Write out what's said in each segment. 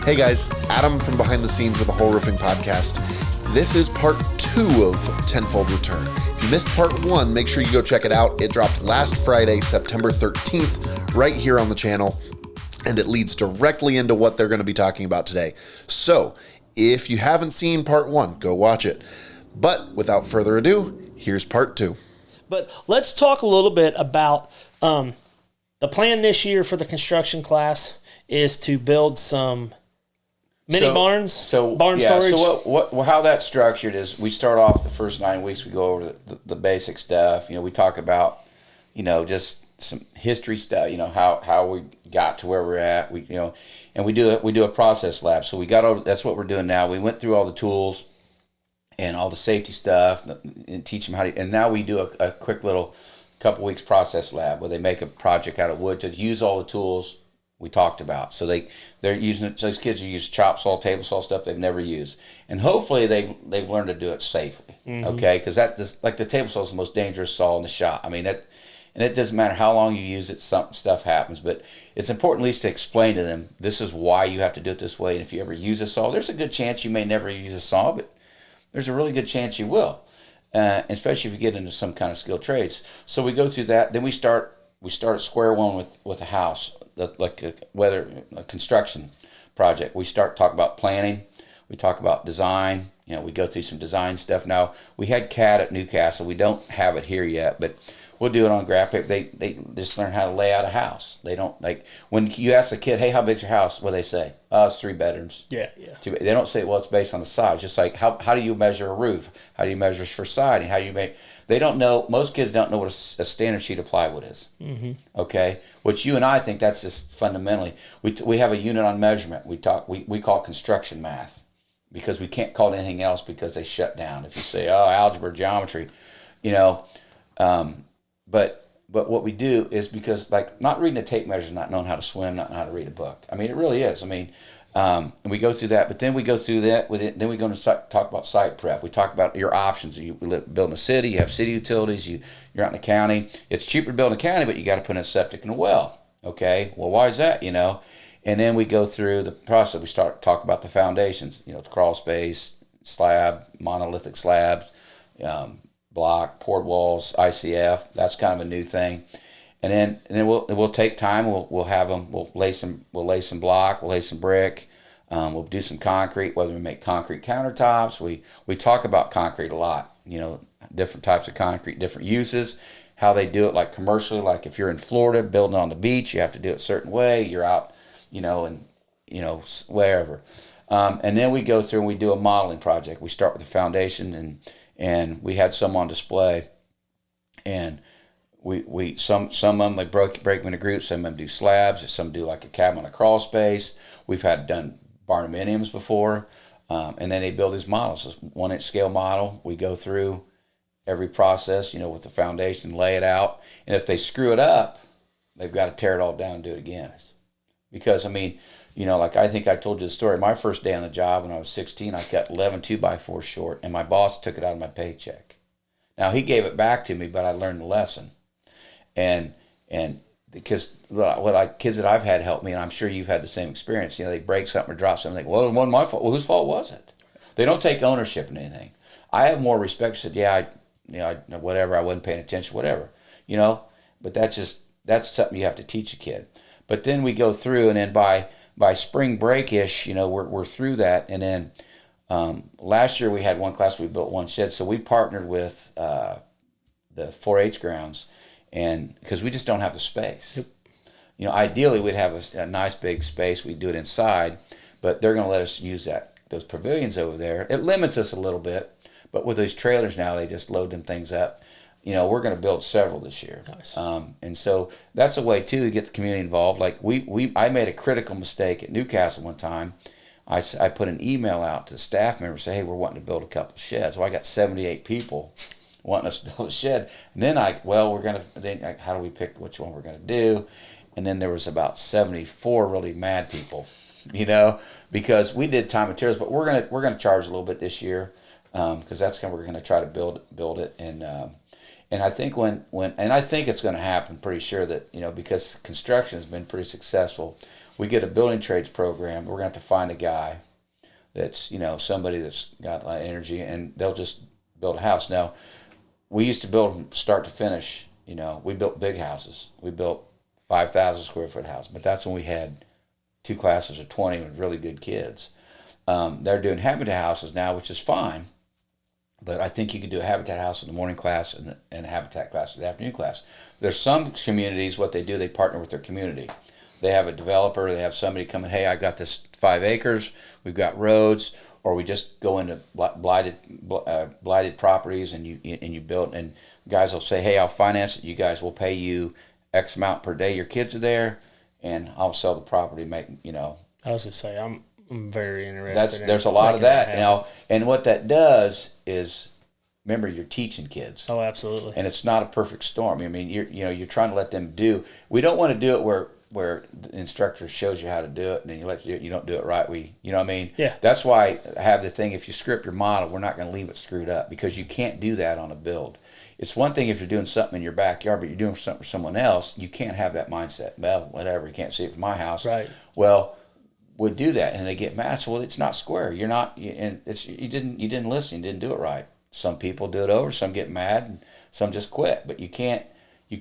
Hey guys, Adam from Behind the Scenes with the Hoel Roofing Podcast. This is part 2 of Tenfold Return. If you missed part 1, make sure you go check it out. It dropped last Friday, September 13th, right here on the channel, and it leads directly into what they're going to be talking about today. So, if you haven't seen part 1, go watch it. But without further ado, here's part 2. But let's talk a little bit about the plan this year for the construction class is to build some mini barns, barn storage. So how that's structured is we start off the first 9 weeks, we go over the basic stuff. We talk about, just some history stuff, how we got to where we're at. And we do a process lab. So we got over, that's what we're doing now. We went through all the tools and all the safety stuff and teach them how to, and now we do a quick little couple weeks process lab where they make a project out of wood to use all the tools we talked about. So they're using it. So these kids use chop saw, table saw stuff they've never used, and hopefully they've learned to do it safely. Mm-hmm. Okay, because that just like the table saw is the most dangerous saw in the shop. I mean that, and it doesn't matter how long you use it. Some stuff happens, but it's important at least to explain to them this is why you have to do it this way. And if you ever use a saw, there's a good chance you may never use a saw, but there's a really good chance you will, especially if you get into some kind of skilled trades. So we go through that. Then we start at square one with a house. Like a construction project. We start talk about planning. We talk about design. We go through some design stuff. Now, we had CAD at Newcastle. We don't have it here yet, but we'll do it on graph paper. They just learn how to lay out a house. They don't, like, when you ask a kid, hey, how big's your house? What do they say? Oh, it's 3 bedrooms. Yeah. They don't say, well, it's based on the size. Just like, how do you measure a roof? How do you measure for siding? How do you make... They don't know, most kids don't know what a standard sheet of plywood is. Mm-hmm. Okay? Which you and I think that's just fundamentally. We have a unit on measurement. We call it construction math because we can't call it anything else because they shut down. If you say, oh, algebra, geometry, but what we do is because, like, not reading a tape measure is not knowing how to swim, not knowing how to read a book. I mean, it really is. I mean, and we go through that, but then we go through that with it. Then we go to talk about site prep. We talk about your options. You build in a city. You have city utilities. You're out in the county. It's cheaper to build in a county, but you got to put in a septic and a well. Okay. Well, why is that? And then we go through the process. We start talk about the foundations. The crawl space, slab, monolithic slabs, block, poured walls, ICF. That's kind of a new thing. And then we'll take time. We'll have them. We'll lay some block. We'll lay some brick. We'll do some concrete. Whether we make concrete countertops, we talk about concrete a lot. Different types of concrete, different uses, how they do it. Like commercially, like if you're in Florida building on the beach, you have to do it a certain way. You're out, wherever. And then we go through and we do a modeling project. We start with the foundation, and we had some on display, and. Some of them, they break them into groups. Some of them do slabs. Some do like a cabin on a crawl space. We've done barnuminiums before, and then they build these models. This 1-inch scale model. We go through every process, with the foundation, lay it out, and if they screw it up, they've got to tear it all down and do it again. Because like I think I told you the story. My first day on the job when I was 16, I cut 11 2x4s short, and my boss took it out of my paycheck. Now he gave it back to me, but I learned the lesson. And because kids that I've had help me, and I'm sure you've had the same experience, they break something or drop something, it wasn't my fault. Well, whose fault was it? They don't take ownership in anything. I have more respect. Said, whatever, I wasn't paying attention, whatever, but that's something you have to teach a kid. But then we go through, and then by spring break-ish, we're through that. And then last year we had one class, we built one shed. So we partnered with the 4-H grounds, and because we just don't have the space. Yep. Ideally we'd have a nice big space. We'd do it inside, but they're going to let us use those pavilions over there. It limits us a little bit, but with those trailers now, they just load them things up. We're going to build several this year. Nice. And so that's a way too to get the community involved. Like I made a critical mistake at Newcastle one time. I put an email out to the staff members, say, hey, we're wanting to build a couple of sheds. Well, I got 78 people wanting us to build a shed. And then how do we pick which one we're going to do? And then there was about 74 really mad people, because we did time materials, but we're going to charge a little bit this year, because that's we're going to try to build it. And I think and I think it's going to happen, pretty sure that, because construction has been pretty successful. we get a building trades program. We're going to have to find a guy that's, somebody that's got a lot of energy, and they'll just build a house. Now, we used to build from start to finish. We built big houses. We built 5,000 square foot house, but that's when we had 2 classes of 20 with really good kids. They're doing habitat houses now, which is fine, but I think you can do a habitat house in the morning class and a habitat class in the afternoon class. There's some communities, what they do, they partner with their community. They have a developer, they have somebody come in, hey, I got this 5 acres, we've got roads, or we just go into blighted properties and you build, and guys will say, hey, I'll finance it, you guys will pay you X amount per day your kids are there, and I'll sell the property, make. I was gonna say I'm very interested. There's a lot of that, and what that does is, remember, you're teaching kids. Oh, absolutely. And it's not a perfect storm. I mean, you're trying to let them do. We don't want to do it where the instructor shows you how to do it, and then you let you do it. You don't do it right. You know what I mean? Yeah. That's why I have the thing. If you script your model, we're not going to leave it screwed up, because you can't do that on a build. It's one thing if you're doing something in your backyard, but you're doing something for someone else. You can't have that mindset. Well, whatever. You can't see it from my house. Right. Well, we do that, and they get mad. So, well, it's not square. You're not, and you didn't listen. You didn't do it right. Some people do it over. Some get mad, and some just quit. But you can't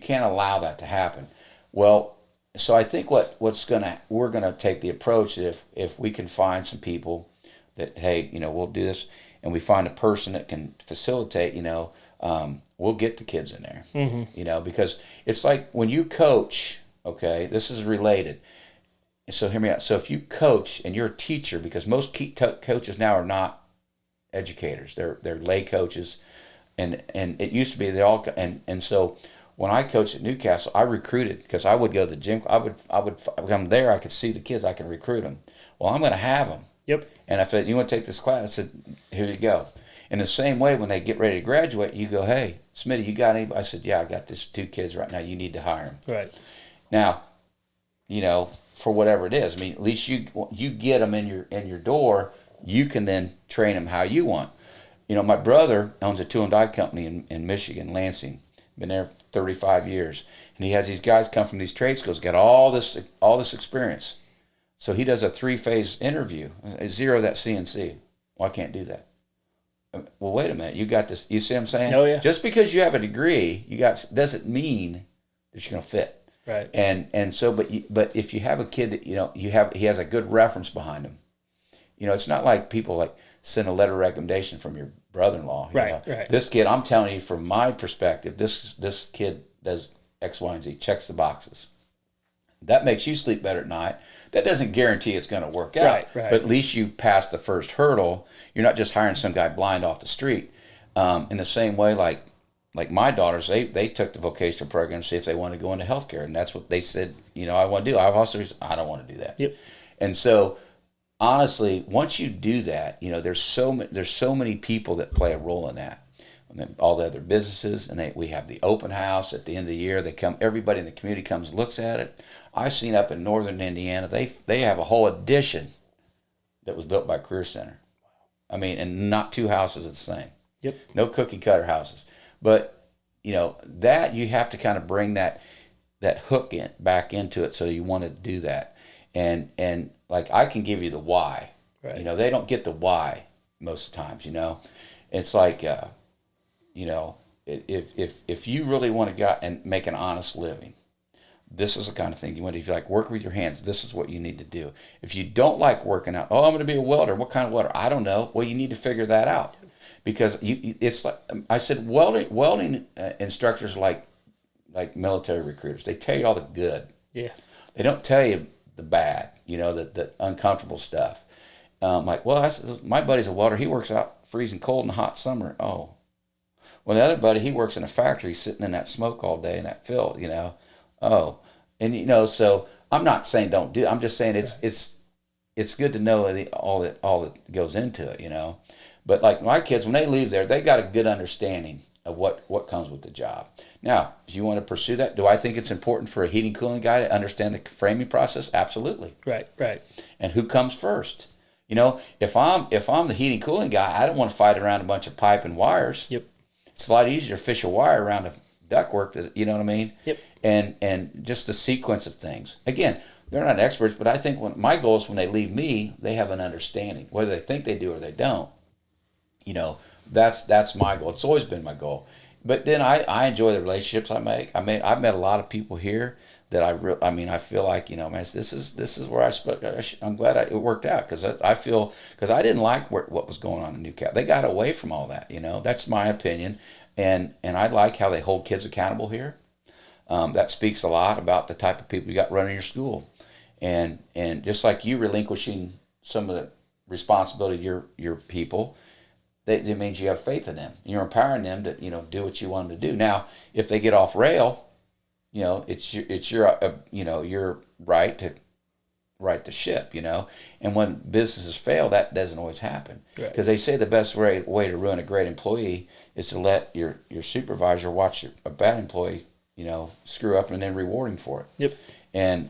allow that to happen. Well, so I think we're gonna take the approach that if we can find some people that, hey, we'll do this, and we find a person that can facilitate, we'll get the kids in there, because it's like when you coach. Okay, this is related. So hear me out. So if you coach and you're a teacher, because most coaches now are not educators, they're lay coaches, and it used to be they all, and so when I coached at Newcastle, I recruited, because I would go to the gym. I would come there. I could see the kids. I can recruit them. Well, I'm going to have them. Yep. And I said, you want to take this class? I said, here you go. In the same way, when they get ready to graduate, you go, hey, Smitty, you got anybody? I said, yeah, I got these 2 kids right now. You need to hire them. Right. Now, for whatever it is, I mean, at least you get them in your door. You can then train them how you want. My brother owns a tool and die company in Michigan, Lansing. Been there 35 years, and he has these guys come from these trade schools, got all this experience. So he does a 3-phase interview. Zero that CNC. Well, I can't do that. Well, wait a minute. You got this. You see what I'm saying? Oh, yeah. Just because you have a degree, doesn't mean that you're going to fit. Right. And so, but if you have a kid that he has a good reference behind him. It's not like people like send a letter of recommendation from your brother-in-law. Right. This kid, I'm telling you from my perspective, this kid does X, Y, and Z, checks the boxes. That makes you sleep better at night. That doesn't guarantee it's going to work out. Right. But at least you passed the first hurdle. You're not just hiring some guy blind off the street. In the same way, like my daughters, they took the vocational program to see if they wanted to go into healthcare, and that's what they said. I want to do. I've also said, I don't want to do that. Yep. And so, honestly, once you do that, there's so many people that play a role in that. And then all the other businesses, and we have the open house at the end of the year. Everybody in the community comes and looks at it. I've seen up in northern Indiana, they have a whole addition that was built by Career Center. I mean, and not 2 houses are the same. Yep. No cookie cutter houses. But that you have to kind of bring that hook back into it, so you want to do that. And like, I can give you the why. Right. They don't get the why most of the times. It's like if you really want to go and make an honest living, this is the kind of thing you want to. If you like work with your hands, this is what you need to do. If you don't like working out, I'm going to be a welder. What kind of welder? I don't know. Well, you need to figure that out, because it's like I said, welding instructors like military recruiters. They tell you all the good. Yeah. They don't tell you the bad. The uncomfortable stuff. My buddy's a welder. He works out freezing cold in the hot summer. Oh. Well, the other buddy, he works in a factory sitting in that smoke all day in that filth, Oh. And, so I'm not saying don't do it. I'm just saying it's good to know all that goes into it, But like my kids, when they leave there, they got a good understanding of what comes with the job. Now, if you want to pursue that, do I think it's important for a heating cooling guy to understand the framing process? Absolutely. Right. And who comes first? If I'm the heating cooling guy, I don't want to fight around a bunch of pipe and wires. Yep. It's a lot easier to fish a wire around a ductwork that, you know what I mean? Yep. And just the sequence of things. Again, they're not experts, but I think my goal is when they leave me, they have an understanding. Whether they think they do or they don't, you know, that's my goal. It's always been my goal. But then I enjoy the relationships I make. I've met a lot of people here that I feel like, you know, man, this is where I'm glad it worked out, because I didn't like what was going on in New Cap. They got away from all that, you know. That's my opinion, and I like how they hold kids accountable here. That speaks a lot about the type of people you got running your school, and just like you relinquishing some of the responsibility of your people. It means you have faith in them. You're empowering them to, you know, do what you want them to do. Now, if they get off rail, you know, it's your you know, your right to right the ship, you know. And when businesses fail, that doesn't always happen, because they say the best way to ruin a great employee is to let your supervisor watch a bad employee, you know, screw up and then reward him for it. Yep. And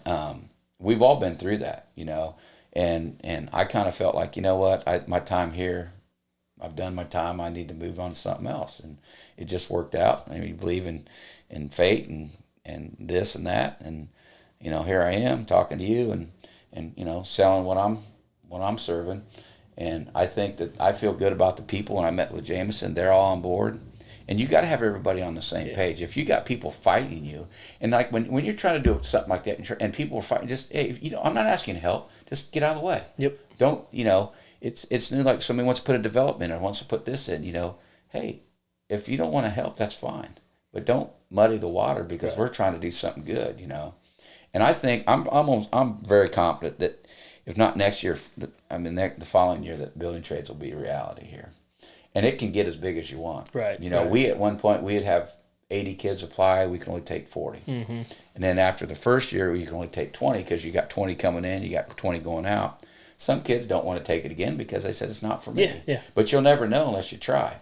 we've all been through that, you know. And I kind of felt like, you know what, my time here. I've done my time. I need to move on to something else, and it just worked out. I mean, you believe in fate and this and that, and you know, here I am talking to you and you know, selling what I'm serving, and I think that I feel good about the people. When I met with Jameson, they're all on board, and you got to have everybody on the same page. If you got people fighting you, and like when you're trying to do something like that, and people are fighting, just hey, you know, I'm not asking you to help. Just get out of the way. Yep. Don't, you know. It's new, like somebody wants to put a development or wants to put this in, you know, hey, if you don't want to help, that's fine. But don't muddy the water, because we're trying to do something good, you know. And I think I'm very confident that if not next year, the following year, that building trades will be a reality here. And it can get as big as you want. Right. You know, we at one point, we'd have 80 kids apply. We can only take 40. Mm-hmm. And then after the first year, you can only take 20, because you got 20 coming in, you got 20 going out. Some kids don't want to take it again because they said it's not for me. Yeah. But you'll never know unless you try.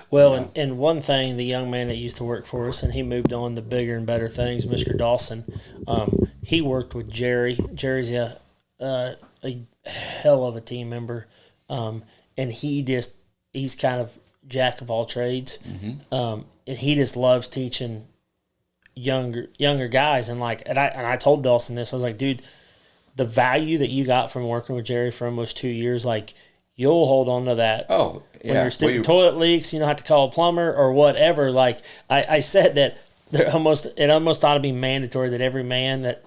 Well, you know? and one thing, the young man that used to work for us, and he moved on to bigger and better things, Mr. Dawson, he worked with Jerry. Jerry's a hell of a team member, and he's kind of jack of all trades, and he just loves teaching younger guys. And I told Dawson this. I was like, dude, the value that you got from working with Jerry for almost 2 years, like, you'll hold on to that. Oh, yeah. When you're sticking toilet leaks, you don't have to call a plumber or whatever. Like I said, that it almost ought to be mandatory that every man that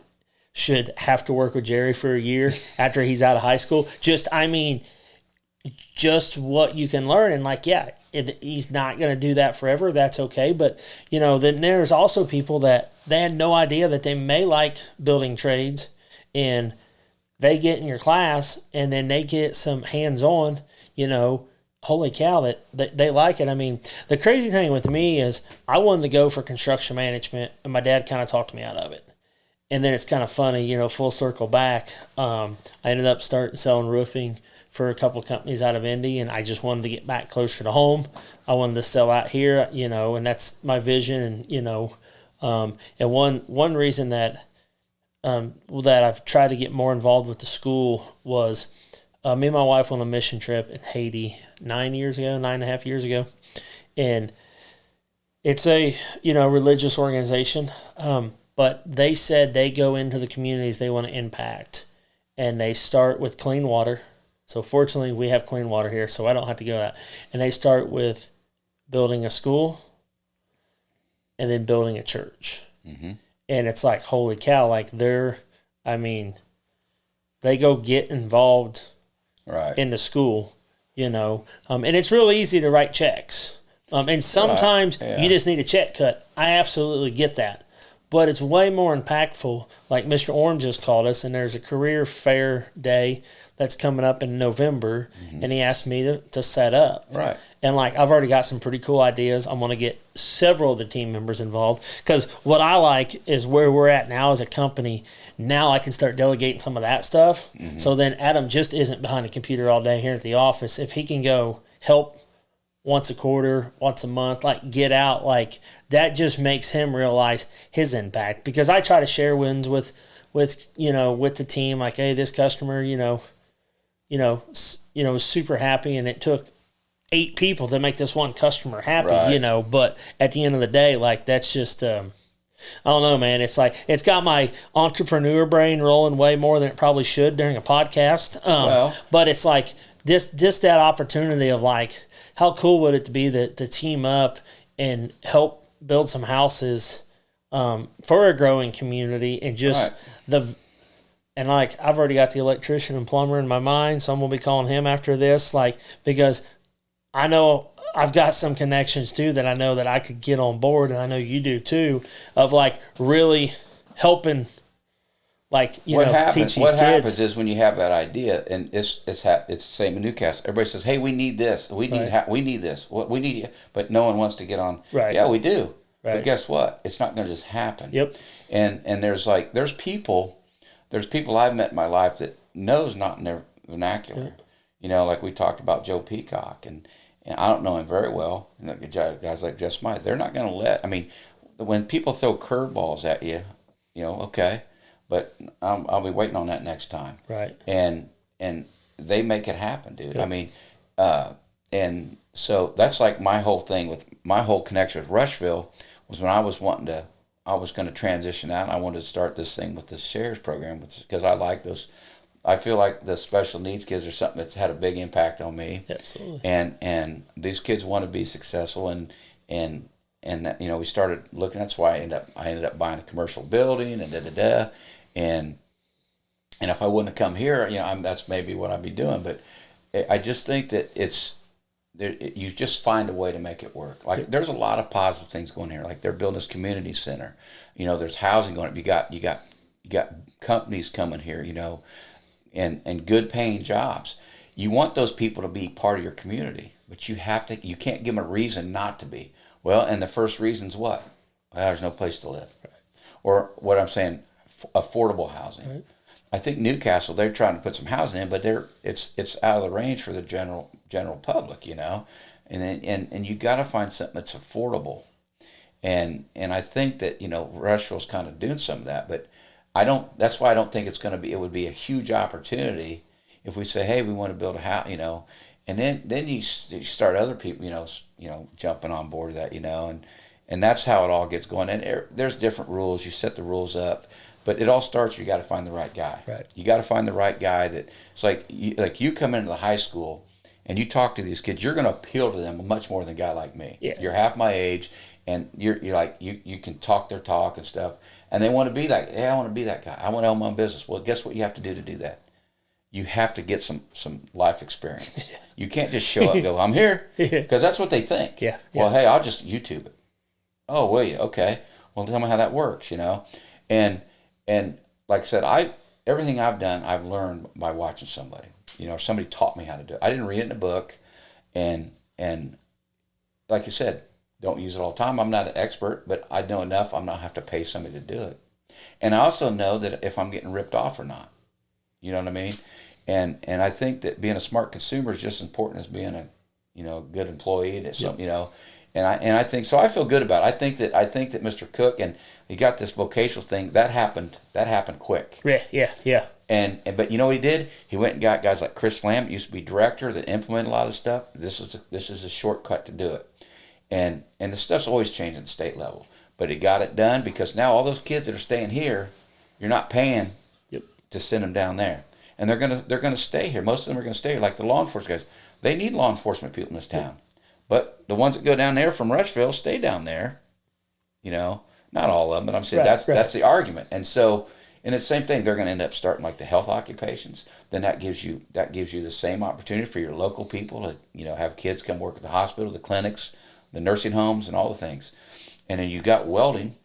should have to work with Jerry for a year after he's out of high school. Just what you can learn. And like, yeah, he's not going to do that forever. That's okay. But, you know, then there's also people that they had no idea that they may like building trades, and they get in your class and then they get some hands-on, you know, holy cow, that they like it. I mean, the crazy thing with me is I wanted to go for construction management, and my dad kind of talked me out of it. And then it's kind of funny, you know, full circle back. I ended up selling roofing for a couple of companies out of Indy, and I just wanted to get back closer to home. I wanted to sell out here, you know, and that's my vision. And, you know, and one reason that I've tried to get more involved with the school was me and my wife went on a mission trip in Haiti 9.5 years ago. And it's a, you know, religious organization. But they said they go into the communities they want to impact, and they start with clean water. So fortunately, we have clean water here, so I don't have to go to that. And they start with building a school and then building a church. Mm-hmm. And it's like, holy cow, like they go get involved in the school, you know. And it's real easy to write checks. And sometimes you just need a check cut. I absolutely get that. But it's way more impactful. Like Mr. Orange just called us, and there's a career fair day that's coming up in November, and he asked me to set up. Right. And like, I've already got some pretty cool ideas. I'm going to get several of the team members involved, because what I like is where we're at now as a company. Now I can start delegating some of that stuff. Mm-hmm. So then Adam just isn't behind a computer all day here at the office. If he can go help once a quarter, once a month, like get out, like that just makes him realize his impact. Because I try to share wins with the team, like, hey, this customer, was super happy, and it took 8 people to make this one customer happy, Right. you know. But at the end of the day, like, that's just, I don't know, man. It's like, it's got my entrepreneur brain rolling way more than it probably should during a podcast. But it's like just that opportunity of, like, how cool would it be to team up and help build some houses for a growing community, and just and like, I've already got the electrician and plumber in my mind, so I'm gonna be calling him after this, like, because I know I've got some connections too that I know that I could get on board, and I know you do too, of like really helping, like, teach these kids. What happens is when you have that idea, and it's the same in Newcastle. Everybody says, "Hey, we need this. We need we need this. What we need," but no one wants to get on. Right. Yeah, we do. Right. But guess what? It's not going to just happen. Yep. And there's people I've met in my life that knows not in their vernacular. Yep. You know, like we talked about Joe Peacock, and I don't know him very well. You know, guys like Jess Mike, they're not going to let. I mean, when people throw curveballs at you, okay, but I'll be waiting on that next time. Right. And they make it happen, dude. Yep. I mean, and so that's like my whole thing with my whole connection with Rushville was when I was going to transition out. And I wanted to start this thing with the shares program because I like those. I feel like the special needs kids are something that's had a big impact on me. Absolutely. And these kids want to be successful, and we started looking. That's why I ended up buying a commercial building and and if I wouldn't have come here, that's maybe what I'd be doing. But I just think that you just find a way to make it work. Like, there's a lot of positive things going here. Like, they're building this community center. There's housing going up. You got companies coming here. And good paying jobs. You want those people to be part of your community, but you can't give them a reason not to be. Well, and the first reason's what? Well, there's no place to live. Right. Or what I'm saying, affordable housing. Right. I think Newcastle, they're trying to put some housing in, but it's out of the range for the general public, and you got to find something that's affordable. And I think that, Rushville's kind of doing some of that, but that's why I don't think it would be a huge opportunity if we say, hey, we want to build a house, and then you start other people, jumping on board of that, and that's how it all gets going. And there's different rules. You set the rules up, but it all starts, you got to find the right guy. Right. You got to find the right guy it's like you come into the high school and you talk to these kids, you're going to appeal to them much more than a guy like me. Yeah. You're half my age, and you're like, you can talk their talk and stuff. And they want to be like, hey, I want to be that guy. I want to own my own business. Well, guess what you have to do that? You have to get some life experience. You can't just show up and go, I'm here. Because that's what they think. Yeah. Well, hey, I'll just YouTube it. Oh, will you? Okay. Well, tell me how that works, And like I said, everything I've done, I've learned by watching somebody. Somebody taught me how to do it. I didn't read it in a book. And like you said, don't use it all the time. I'm not an expert, but I know enough. I'm not have to pay somebody to do it. And I also know that if I'm getting ripped off or not. You know what I mean? And I think that being a smart consumer is just as important as being a good employee. That's something, And I think so. I feel good about it. I think that Mr. Cook, and he got this vocational thing that happened quick. Yeah. But you know what he did? He went and got guys like Chris Lamb, used to be director, that implemented a lot of stuff. This is a shortcut to do it. And the stuff's always changing at the state level. But he got it done because now all those kids that are staying here, you're not paying to send them down there. And they're gonna stay here. Most of them are gonna stay here. Like the law enforcement guys, they need law enforcement people in this town. But the ones that go down there from Rushville stay down there. Not all of them, but I'm saying that's the argument. And so, and it's the same thing. They're going to end up starting like the health occupations. Then that gives you the same opportunity for your local people to have kids come work at the hospital, the clinics, the nursing homes, and all the things. And then you got welding.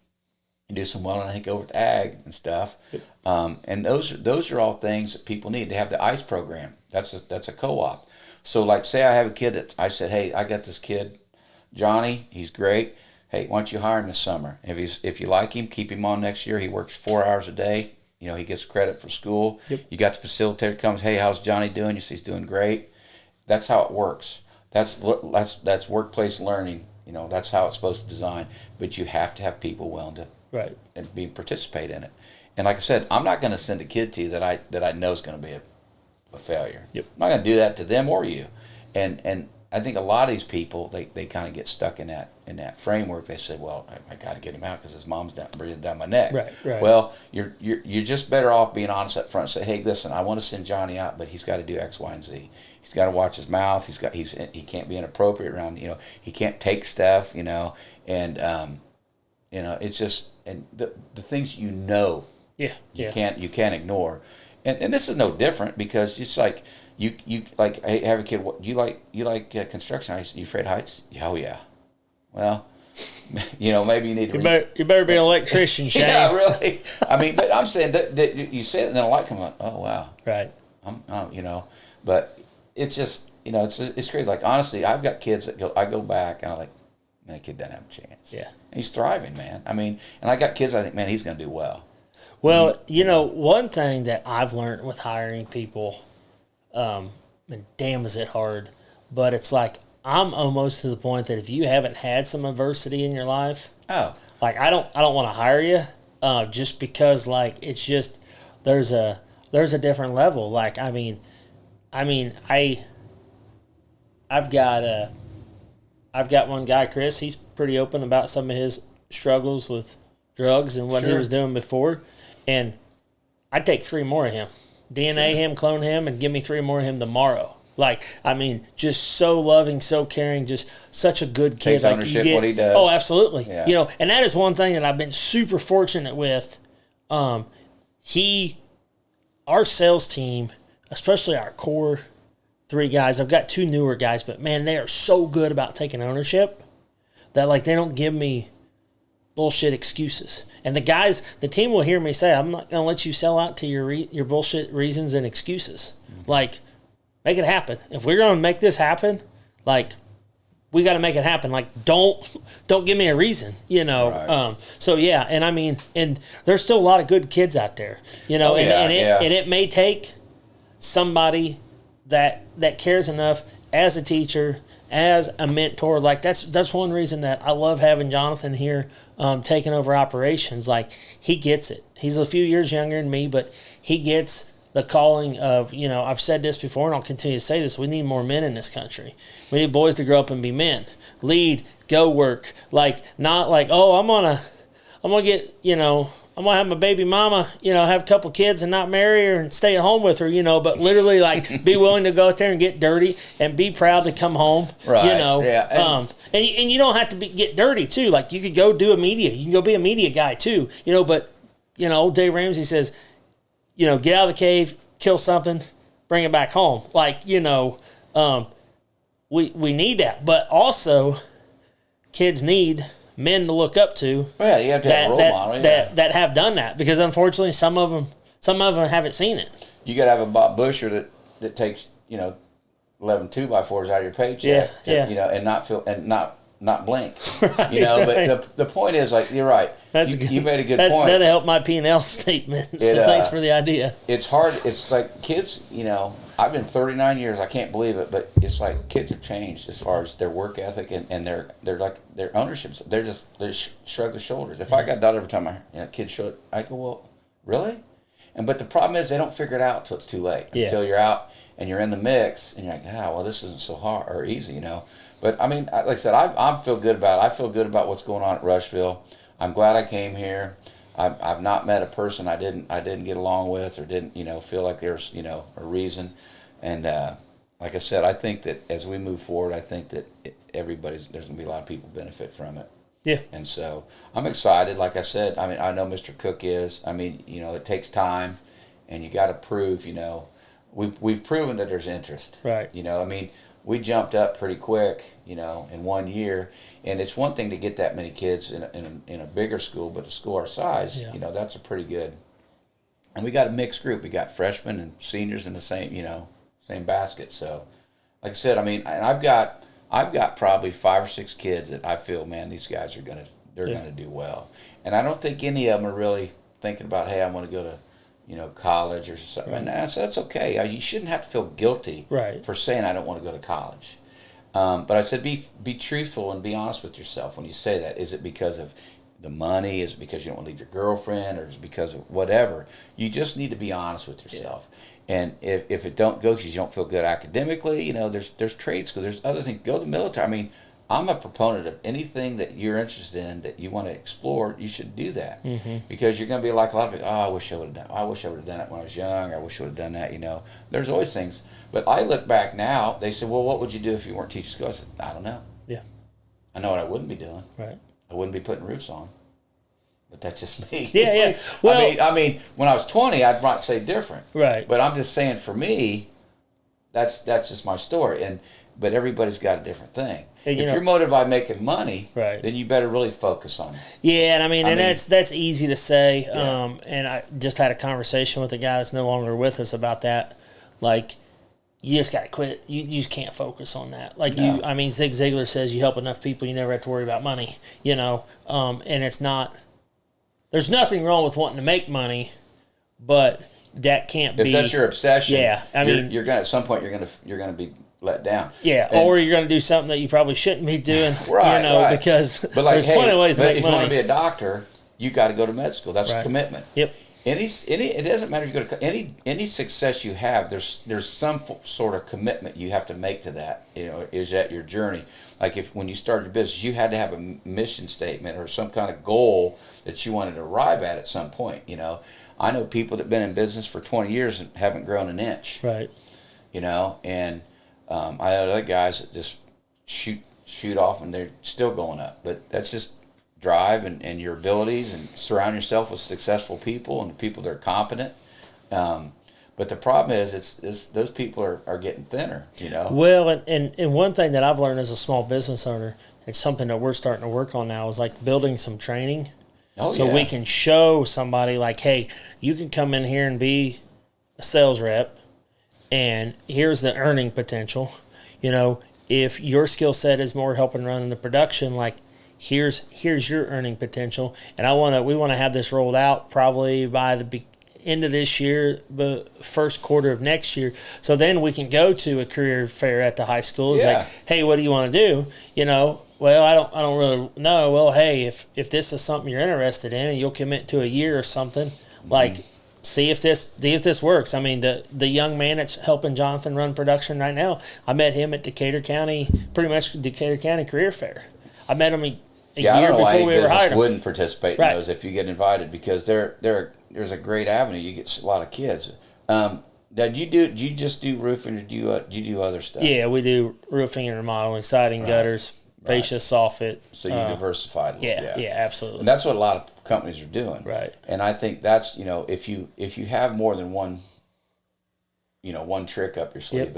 You do some welding, I think, over at ag and stuff. And those are all things that people need. They have the ICE program. That's a co-op. So like, say I have a kid that I said, hey, I got this kid, Johnny. He's great. Hey, why don't you hire him this summer? If you like him, keep him on next year. He works 4 hours a day. He gets credit for school. Yep. You got the facilitator comes, hey, how's Johnny doing? You see he's doing great. That's how it works. That's workplace learning. That's how it's supposed to design. But you have to have people willing to and participate in it. And like I said, I'm not going to send a kid to you that I know is going to be a failure. Yep. I'm not going to do that to them or you. And I think a lot of these people, they kind of get stuck in that framework. They say, well, I got to get him out because his mom's breathing down my neck. Right. Well, you're just better off being honest up front. Say, hey, listen, I want to send Johnny out, but he's got to do X, Y, and Z. He's got to watch his mouth. He can't be inappropriate around. He can't take stuff. And it's just, and the things you can't ignore. And this is no different, because it's like you like, hey, have a kid. What you like construction? You afraid of heights? Oh yeah. Well, maybe you need to. You better be an electrician, Shane. Yeah, really. I mean, but I'm saying that you say it, and then a light comes on. Oh wow. Right. But it's just it's crazy. Like, honestly, I've got kids that I go back and I'm like, man, that kid doesn't have a chance. Yeah. And he's thriving, man. I mean, and I got kids I think, man, he's going to do well. Well, one thing that I've learned with hiring people, and damn is it hard, but it's like, I'm almost to the point that if you haven't had some adversity in your life, like I don't want to hire you, just because like it's just there's a different level. Like I've got one guy, Chris. He's pretty open about some of his struggles with drugs and what he was doing before, and I'd take 3 more of him, DNA him, clone him, and give me 3 more of him tomorrow. Like, just so loving, so caring, just such a good kid. Takes ownership what he does. Oh, absolutely. Yeah. And that is one thing that I've been super fortunate with. Our sales team, especially our core 3 guys, I've got 2 newer guys, but man, they are so good about taking ownership that like they don't give me bullshit excuses. And the team will hear me say, I'm not going to let you sell out to your bullshit reasons and excuses. Mm-hmm. Like, make it happen. If we're going to make this happen, like, we got to make it happen. Like, don't give me a reason, Right. So yeah, and there's still a lot of good kids out there, and it may take somebody that cares enough as a teacher, as a mentor. Like that's one reason that I love having Jonathan here, taking over operations. Like, he gets it. He's a few years younger than me, but he gets the calling of, I've said this before and I'll continue to say this, we need more men in this country. We need boys to grow up and be men. Lead, go work. Like, not like, oh, I'm gonna get, I'm gonna have my baby mama, have a couple kids and not marry her and stay at home with her, but literally like be willing to go out there and get dirty and be proud to come home. Right. Yeah. And you don't have to get dirty too. Like, you could go do a media. You can go be a media guy too, but old Dave Ramsey says, get out of the cave, kill something, bring it back home. Like, we need that. But also, kids need men to look up to. Well, yeah, you have to have a role model. That have done that, because unfortunately, some of them haven't seen it. You got to have a Bob Busher that takes 11 2x4s out of your paycheck. Yeah. And not blink. Right, But the point is, like, you're right. You made a good point. That'll help my P&L statement. So thanks for the idea. It's hard. It's like kids. I've been 39 years. I can't believe it, but it's like kids have changed as far as their work ethic and their ownerships. They shrug their shoulders. If I got done every time a kid showed, I go, well, really? But the problem is they don't figure it out until it's too late. Yeah. Until you're out and you're in the mix and you're like, well, this isn't so hard or easy, But like I said, I feel good about it. I feel good about what's going on at Rushville. I'm glad I came here. I've not met a person I didn't get along with or didn't feel like there's a reason. And like I said, I think that as we move forward, I think that there's going to be a lot of people benefit from it. Yeah. And so I'm excited. Like I said, I know Mr. Cook is. It takes time, and you got to prove. We've proven that there's interest. Right. We jumped up pretty quick, in 1 year, and it's one thing to get that many kids in a bigger school, but a school our size, that's a pretty good. And we got a mixed group. We got freshmen and seniors in the same basket. So, like I said, and I've got probably 5 or 6 kids that I feel, man, these guys are gonna do well. And I don't think any of them are really thinking about, hey, I want to go to college or something. Right. And so that's okay. You shouldn't have to feel guilty for saying I don't want to go to college. But I said be truthful and be honest with yourself when you say that. Is it because of the money? Is it because you don't want to leave your girlfriend, or is it because of whatever? You just need to be honest with yourself. And if it don't go because you don't feel good academically, there's trade school, there's other things. Go to the military. I mean, I'm a proponent of anything that you're interested in that you want to explore. You should do that, because you're going to be like a lot of people. Oh, I wish I would have done. I wish I would have done it when I was young. I wish I would have done that. There's always things. But I look back now. They say, well, what would you do if you weren't teaching school? I said, I don't know. Yeah. I know what I wouldn't be doing. Right. I wouldn't be putting roofs on. But that's just me. Yeah, yeah. Well, I mean, when I was 20, I might say different. Right. But I'm just saying, for me, that's just my story. But everybody's got a different thing. And, if you're motivated by making money, right, then you better really focus on it. Yeah, and I mean, that's easy to say. Yeah. And I just had a conversation with a guy that's no longer with us about that. Like, you just got to quit. You just can't focus on that. Like, No. Zig Ziglar says you help enough people, you never have to worry about money. And it's not. There's nothing wrong with wanting to make money, but that can't be. If that's your obsession, yeah, I mean, you're gonna at some point you're gonna be let down. Yeah, or you're going to do something that you probably shouldn't be doing, right. Because but there's plenty of ways to make if money. you want to be a doctor, you got to go to med school. That's a commitment. Yep. It doesn't matter if you go to any success you have. There's some sort of commitment you have to make to that. Is that your journey? Like when you started your business, you had to have a mission statement or some kind of goal that you wanted to arrive at some point. I know people that've been in business for 20 years and haven't grown an inch. Right. And I know other guys that just shoot off and they're still going up. But that's just drive and your abilities, and surround yourself with successful people and people that are competent. But the problem is those people are getting thinner, Well, and one thing that I've learned as a small business owner, it's something that we're starting to work on now, is like building some training. So we can show somebody like, hey, you can come in here and be a sales rep, and here's the earning potential. If your skill set is more helping running the production, like here's your earning potential, and we want to have this rolled out probably by the end of this year, the first quarter of next year. So then we can go to a career fair at the high school. It's like, hey, what do you want to do? Well, I don't really know. Well, hey, if this is something you're interested in and you'll commit to a year or something, like see if this works. I mean, the young man that's helping Jonathan run production right now, I met him at Decatur County Career Fair. I met him a year before we were hired. Wouldn't participate in those if you get invited, because there's a great avenue. You get a lot of kids. Now, do you just do roofing, or do you do other stuff? Yeah, we do roofing and remodeling, siding, gutters, fascia, soffit. So you diversify a little. Yeah, absolutely. And that's what a lot of companies are doing. Right. And I think that's, if you have more than one trick up your sleeve,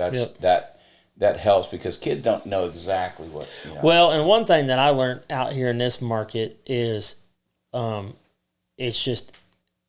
that helps, because kids don't know exactly what. Well, and one thing that I learned out here in this market is, it's just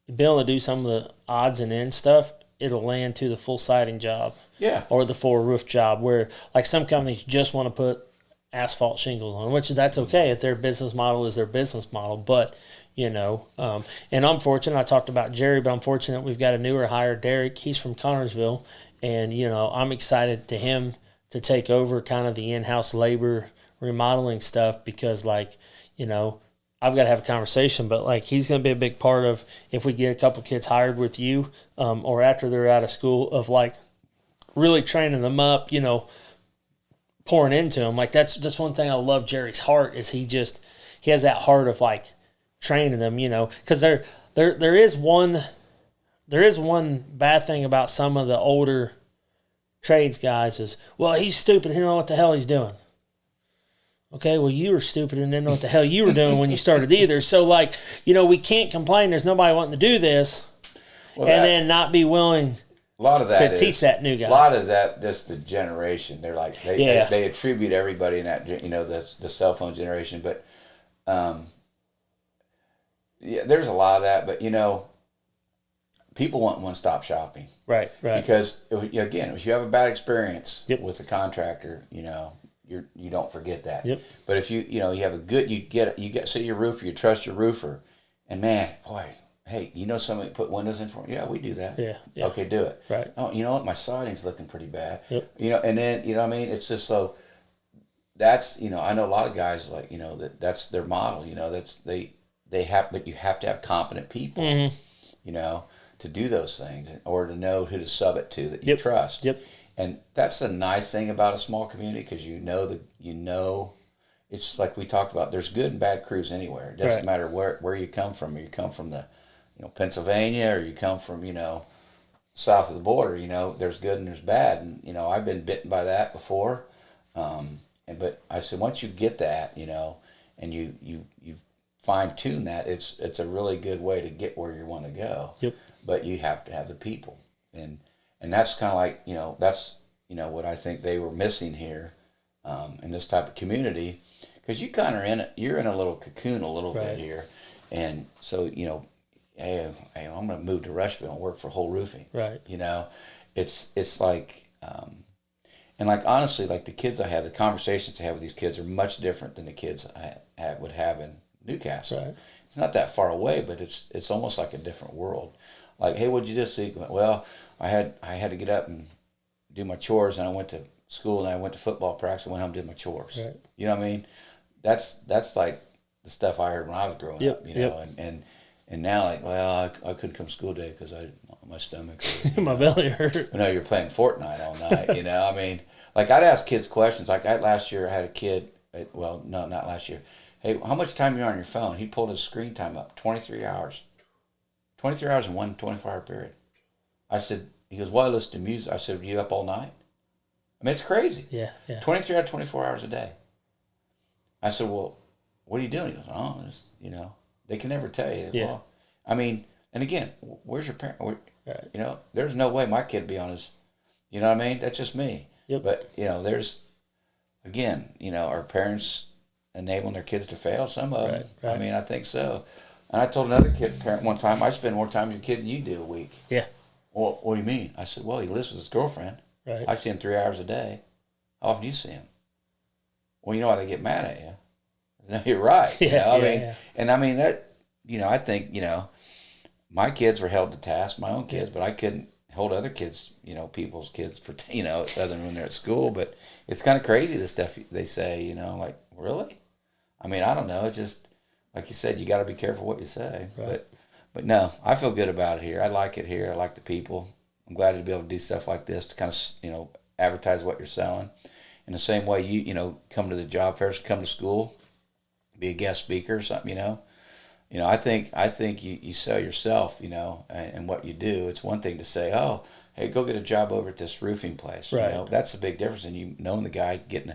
being able to do some of the odds and ends stuff. It'll land to the full siding job. Yeah. Or the full roof job, where like some companies just want to put asphalt shingles on, which that's okay if their business model is their business model. But, and I'm fortunate, I talked about Jerry, but I'm fortunate we've got a newer hire, Derek. He's from Connorsville, and, I'm excited to him to take over kind of the in-house labor remodeling stuff, because I've got to have a conversation, but like he's going to be a big part of, if we get a couple kids hired with you, or after they're out of school, of like really training them up, pouring into them. Like that's one thing I love Jerry's heart, is he has that heart of like training them, because there is one bad thing about some of the older trades guys is, well, he's stupid, he don't know what the hell he's doing. Okay, well, you were stupid and didn't know what the hell you were doing when you started either. So, like, we can't complain. There's nobody wanting to do this, then not be willing a lot of that to teach that new guy. A lot of that, just the generation. They're like, they attribute everybody in that, the cell phone generation. But, there's a lot of that. But, people want one-stop shopping. Right. Because, again, if you have a bad experience with a contractor, you don't forget that. Yep. But if you have a good, you get say your roofer, you trust your roofer, and man, boy, hey, somebody put windows in for me? Yeah, we do that. Yeah. Okay, do it. Right. Oh, you know what? My siding's looking pretty bad. Yep. And then what I mean? It's just so. That's I know a lot of guys like that's their model. but you have to have competent people, you know, to do those things, or to know who to sub it to that you trust. Yep. And that's the nice thing about a small community, because it's like we talked about. There's good and bad crews anywhere. It doesn't matter where you come from. You come from Pennsylvania, or you come from south of the border. There's good and there's bad, and I've been bitten by that before. But I said, once you get that, and you fine tune that, it's a really good way to get where you want to go. Yep. But you have to have the people, and that's kind of like that's what I think they were missing here, in this type of community, because you kind of you're in a little cocoon a little bit here, and so hey, I'm going to move to Rushville and work for Hoel Roofing. Right. It's like, and like honestly, like the kids I have, the conversations I have with these kids are much different than the kids I would have in Newcastle. Right. It's not that far away, but it's almost like a different world. Like, hey, what'd you do this week? Well, I had to get up and do my chores, and I went to school, and I went to football practice, and went home and did my chores. Right. You know what I mean? That's like the stuff I heard when I was growing up. And now, like, well, I couldn't come to school today because my stomach hurt, my belly hurt. No, you're playing Fortnite all night. I mean, like I'd ask kids questions. Like last year, I had a kid. Well, no, not last year. Hey, how much time are you on your phone? He pulled his screen time up, 23 hours. 23 hours in one 24-hour period. I said, he goes, well, I listen to music. I said, you up all night? I mean, it's crazy. Yeah. 23 out of 24 hours a day. I said, well, what are you doing? He goes, oh, they can never tell you. Yeah. Well, I mean, and again, where's your parent? Right. There's no way my kid would be on his, you know what I mean? That's just me. Yep. But, there's, again, our parents enabling their kids to fail? Some of them. Right. I mean, I think so. And I told another parent one time, I spend more time with your kid than you do a week. Yeah. Well, what do you mean? I said, well, he lives with his girlfriend. Right. I see him 3 hours a day. How often do you see him? Well, you know why they get mad at you? No, you're right. And I mean that. I think my kids were held to task, my own kids, but I couldn't hold other kids, people's kids for other than when they're at school. But it's kind of crazy the stuff they say. Like, really? I mean, I don't know. It's just like you said, you got to be careful what you say. Right. But no, I feel good about it here. I like it here. I like the people. I'm glad to be able to do stuff like this to kind of advertise what you're selling. In the same way, you come to the job fairs, come to school, be a guest speaker or something. I think you sell yourself. And what you do. It's one thing to say, oh, hey, go get a job over at this roofing place. Right. That's a big difference. And knowing the guy, getting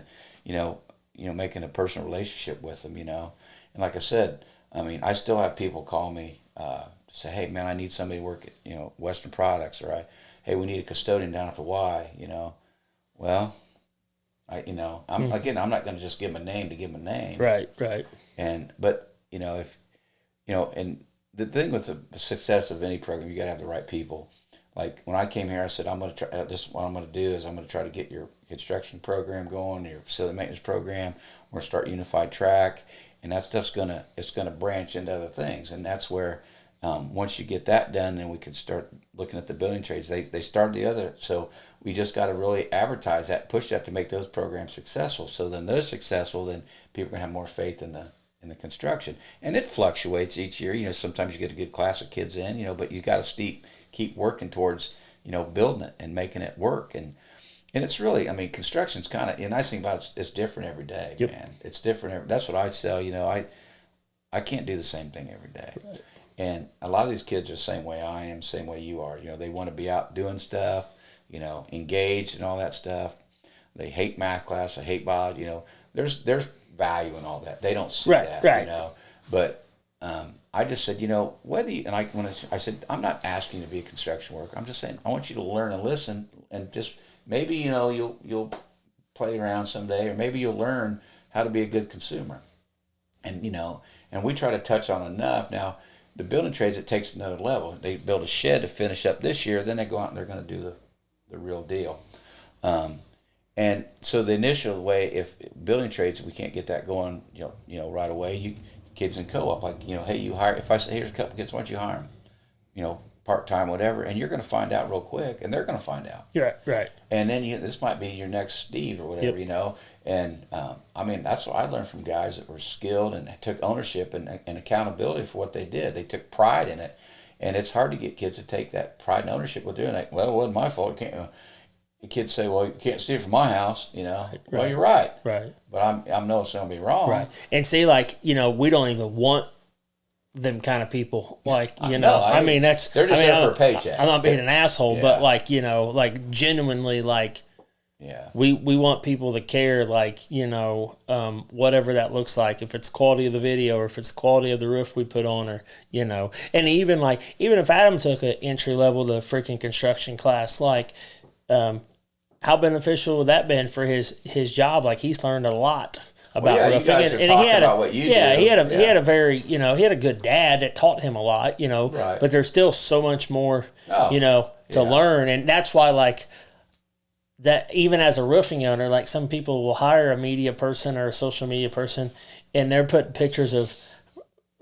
making a personal relationship with him. And like I said, I mean, I still have people call me to say, hey, man, I need somebody to work at Western Products, or hey, we need a custodian down at the Y. Well, I'm not going to just give him a name to give him a name. Right. But if and the thing with the success of any program, you got to have the right people. Like when I came here, I said, I'm going to try this. What I'm going to do is I'm going to try to get your construction program going, your facility maintenance program. We're going to start unified track, and that stuff's going to branch into other things. And that's where once you get that done, then we can start looking at the building trades. They started the other, so we just got to really advertise that, push that to make those programs successful. So then those successful, then people are going to have more faith in the construction. And it fluctuates each year. Sometimes you get a good class of kids in, but you got to keep working towards, building it and making it work. And it's really, I mean, construction's kind of, the nice thing about it's different every day, man. It's different. That's what I sell. I can't do the same thing every day. Right. And a lot of these kids are the same way I am, same way you are. They want to be out doing stuff, engaged and all that stuff. They hate math class. They hate biology. There's value in all that. They don't see that, But I just said, whether you, and I said, I'm not asking you to be a construction worker. I'm just saying, I want you to learn and listen, and just maybe, you'll play around someday, or maybe you'll learn how to be a good consumer. And, and we try to touch on enough. Now, the building trades, it takes another level. They build a shed to finish up this year, then they go out and they're going to do the real deal. And so the initial way, if building trades, we can't get that going, right away. Kids in co-op, like, hey, you hire. If I say here's a couple kids, why don't you hire them? Part time, whatever, and you're going to find out real quick, and they're going to find out. Yeah, right. And then this might be your next Steve or whatever, And I mean, that's what I learned from guys that were skilled and took ownership and accountability for what they did. They took pride in it. And it's hard to get kids to take that pride and ownership with doing that. Well, it wasn't my fault. You can't. The kids say, "Well, you can't steal from my house." You know. Right. Well, you're right. Right. But I'm know it's gonna be wrong. Right. And see, like, you know, we don't even want them kind of people. Like, you know, I mean, that's they're just there for a paycheck. I'm not being an asshole, but like, you know, like genuinely, like. Yeah. We want people to care, like, you know, whatever that looks like, if it's quality of the video or if it's quality of the roof we put on, or, you know, and even if Adam took an entry level to freaking construction class, like, how beneficial would that been for his job? Like, he's learned a lot about roofing. You guys are talking about what you do. He had a very, you know, he had a good dad that taught him a lot, you know, right. But there's still so much more, you know, to learn. And that's why, like, that even as a roofing owner, like, some people will hire a media person or a social media person, and they're putting pictures of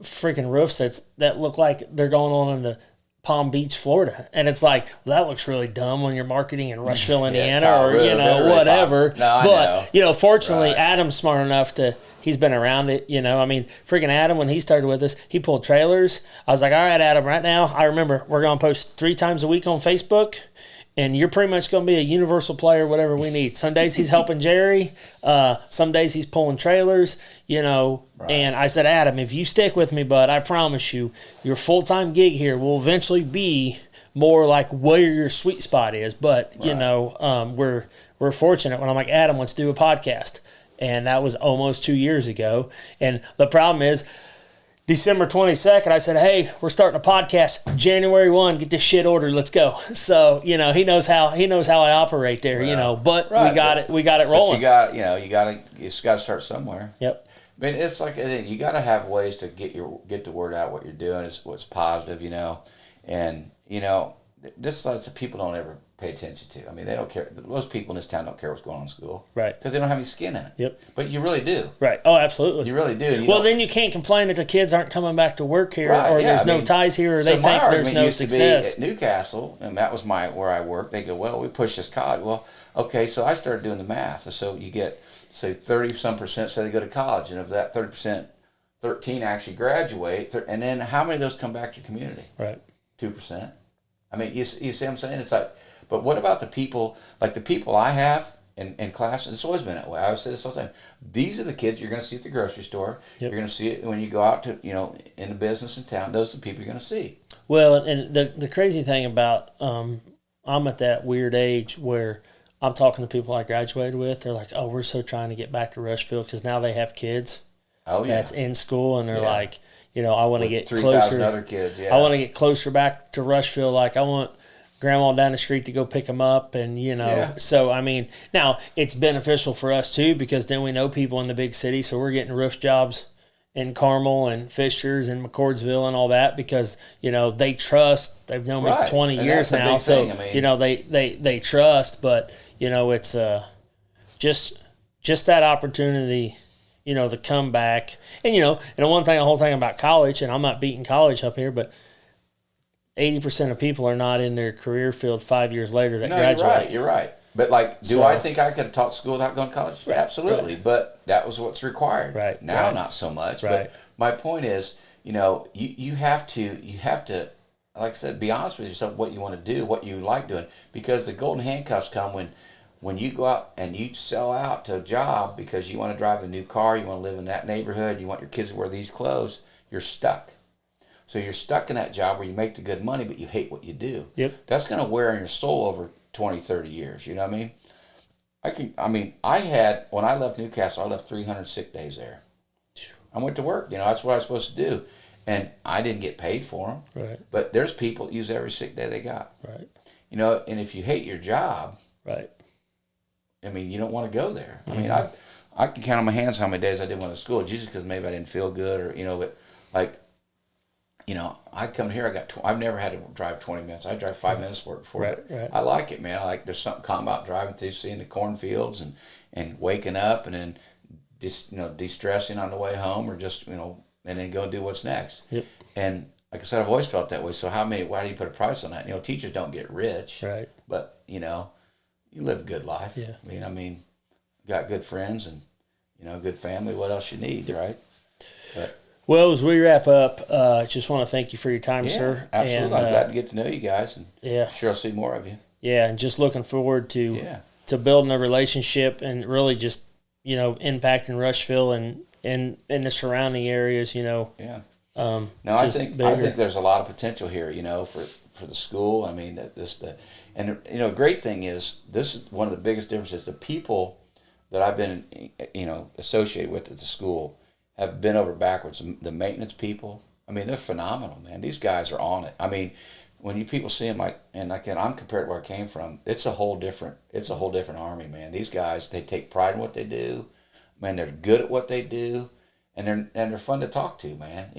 freaking roofs that look like they're going on in the Palm Beach, Florida, and it's like, well, that looks really dumb when you're marketing in Rushville, Indiana, or you know, whatever. But you know, fortunately, Adam's smart enough to. He's been around it, you know. I mean, freaking Adam, when he started with us, he pulled trailers. I was like, all right, Adam, right now, I remember we're going to post 3 times a week on Facebook. And you're pretty much going to be a universal player, whatever we need. Some days he's helping Jerry. Some days he's pulling trailers, you know. Right. And I said, Adam, if you stick with me, bud, I promise you, your full-time gig here will eventually be more like where your sweet spot is. But, you know, we're fortunate when I'm like, Adam, let's do a podcast. And that was almost 2 years ago. And the problem is, December 22nd, I said, hey, we're starting a podcast. January 1, get this shit ordered. Let's go. So, you know, he knows how I operate there, you know, but we got it rolling. But you just got to start somewhere. Yep. I mean, it's like, you got to have ways to get the word out what you're doing is what's positive, you know. And, you know, this lots of people don't ever pay attention to. I mean, they don't care. Most people in this town don't care what's going on in school. Right. Because they don't have any skin in it. Yep. But you really do. Right. Oh, absolutely. You really do. Well, then you can't complain that the kids aren't coming back to work here, or there's no ties here, or they think there's no success. At Newcastle, and that was where I worked, they go, well, we push this college. Well, okay, so I started doing the math. So you get, say, 30-some% say they go to college, and of that 30%, 13 actually graduate, and then how many of those come back to your community? Right. 2%. I mean, you see what I'm saying? It's like, but what about the people, like the people I have in class? It's always been that way. I always say this all the time. These are the kids you're going to see at the grocery store. Yep. You're going to see it when you go out to, you know, in the business in town. Those are the people you're going to see. Well, and the crazy thing about, I'm at that weird age where I'm talking to people I graduated with. They're like, oh, we're so trying to get back to Rushville because now they have kids. Oh, yeah. That's in school, and they're like, you know, I want to get 3,000 other kids, I want to get closer back to Rushville. Like, I want grandma down the street to go pick them up, and, you know, so, I mean, now it's beneficial for us, too, because then we know people in the big city, so we're getting roof jobs in Carmel and Fishers and McCordsville and all that because, you know, they trust. They've known me 20 years now, so, I mean, you know, they trust, but, you know, it's just that opportunity, you know, to come back. And, you know, and the whole thing about college, and I'm not beating college up here, but 80% of people are not in their career field 5 years later that graduate. You're right. But, like, do I think I could have taught school without going to college? Right, absolutely. Right. But that was what's required. Right. Now, not so much. Right. But my point is, you know, you have to, like I said, be honest with yourself what you want to do, what you like doing. Because the golden handcuffs come when you go out and you sell out to a job because you want to drive the new car, you want to live in that neighborhood, you want your kids to wear these clothes, you're stuck. So you're stuck in that job where you make the good money, but you hate what you do. Yep. That's going to wear on your soul over 20, 30 years. You know what I mean? When I left Newcastle, I left 300 sick days there. I went to work. You know, that's what I was supposed to do. And I didn't get paid for them. Right. But there's people that use every sick day they got. Right. You know, and if you hate your job. Right. I mean, you don't want to go there. Mm-hmm. I mean, I can count on my hands how many days I didn't want to school, just because maybe I didn't feel good or, you know, but like, you know, I come here, I've never had to drive 20 minutes. I drive 5 minutes for it before. Right. I like it, man. I like, there's something calm about driving through, seeing the cornfields and waking up and then just, you know, de-stressing on the way home or just, you know, and then go do what's next. Yep. And like I said, I've always felt that way. So why do you put a price on that? You know, teachers don't get rich. Right. But, you know, you live a good life. Yeah. I mean, got good friends and, good family. What else you need, right? But, well, as we wrap up, just want to thank you for your time, sir. Absolutely. And, I'm glad to get to know you guys, and yeah, sure I'll see more of you. Yeah, and just looking forward to building a relationship and really just impacting Rushville and in the surrounding areas. Yeah. No, I think there's a lot of potential here. For the school. I mean, the great thing is this is one of the biggest differences. The people that I've been associated with at the school have been over backwards. The maintenance people, I mean, they're phenomenal, man. These guys are on it. I mean, when people see them, I'm compared to where I came from, it's a whole different army, man. These guys, they take pride in what they do. Man, they're good at what they do, and they're fun to talk to, man.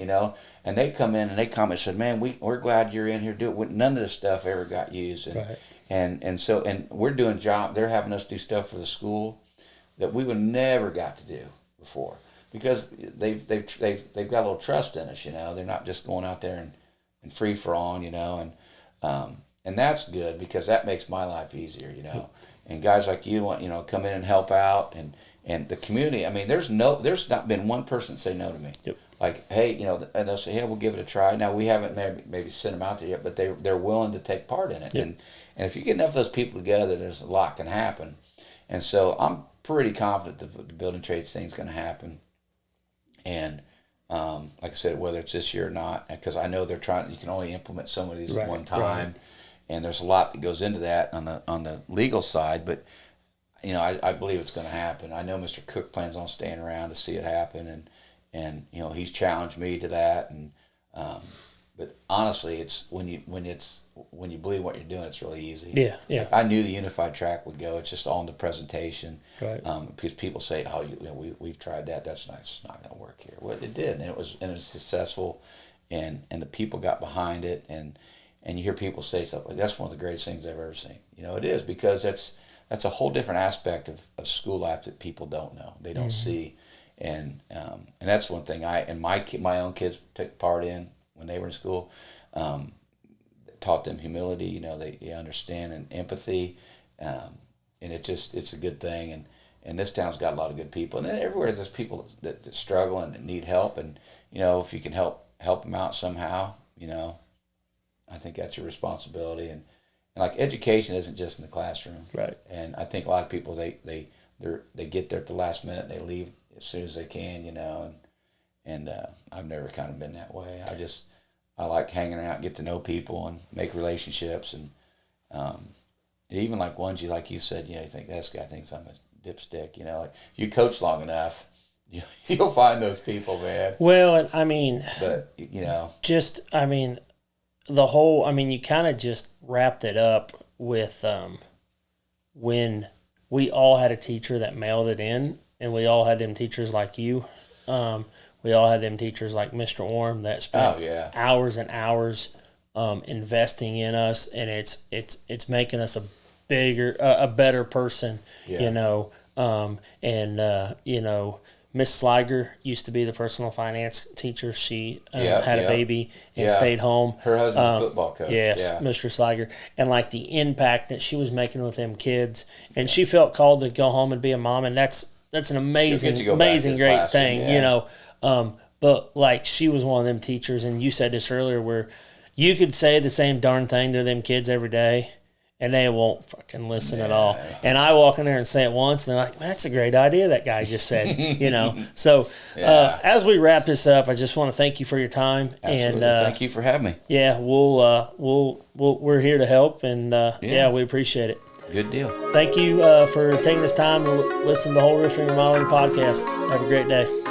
And they come in and they comment and said, man, we're glad you're in here doing it. None of this stuff ever got used, and we're doing they're having us do stuff for the school that we would never got to do before, because they've got a little trust in us. They're not just going out there and free for all, and that's good, because that makes my life easier, And guys like you want come in and help out, and the community. I mean, there's not been one person say no to me. Yep. Like, hey, and they'll say, yeah, we'll give it a try. Now, we haven't maybe sent them out there yet, but they're willing to take part in it. Yep. And if you get enough of those people together, there's a lot can happen. And so I'm pretty confident the building trades thing's going to happen. And like I said, whether it's this year or not, because I know you can only implement so many of these at one time, and there's a lot that goes into that on the legal side. But I believe it's going to happen. I know Mr. Cook plans on staying around to see it happen, and he's challenged me to that. And but honestly, it's when you believe what you're doing, it's really easy. Yeah. Like, I knew the unified track would go. It's just all in the presentation. Right. Because people say, "Oh, we've tried that. It's not going to work here." Well, it did, and it was successful, and the people got behind it, and you hear people say stuff like, "That's one of the greatest things I've ever seen." It is, because that's a whole different aspect of school life that people don't know. They don't see, and that's one thing my own kids took part in when they were in school. Taught them humility. They understand, and empathy, and it's a good thing. And this town's got a lot of good people, and everywhere there's people that struggle and that need help. And if you can help them out somehow, I think that's your responsibility. And like, education isn't just in the classroom, right? And I think a lot of people they get there at the last minute, and they leave as soon as they can, and I've never kind of been that way. I like hanging out, get to know people, and make relationships, and even like ones like you said, you think this guy thinks I'm a dipstick, like, you coach long enough, you'll find those people, man. Well, and I mean, but the whole, you kind of just wrapped it up with when we all had a teacher that mailed it in, and we all had them teachers like you. We all had them teachers like Mr. Orm that spent hours and hours investing in us, and it's making us a better person, Miss Sliger used to be the personal finance teacher. She had a baby and stayed home. Her husband's a football coach. Yes, Mr. Sliger. And like the impact that she was making with them kids. And she felt called to go home and be a mom, and that's an amazing great thing, but like, she was one of them teachers, and you said this earlier, where you could say the same darn thing to them kids every day, and they won't fucking listen at all. And I walk in there and say it once, and they're like, that's a great idea that guy just said, So as we wrap this up, I just want to thank you for your time. Absolutely. And thank you for having me. Yeah, we're here to help, and we appreciate it. Good deal. Thank you for taking this time to listen to the Hoel Roofing and Remodeling podcast. Have a great day.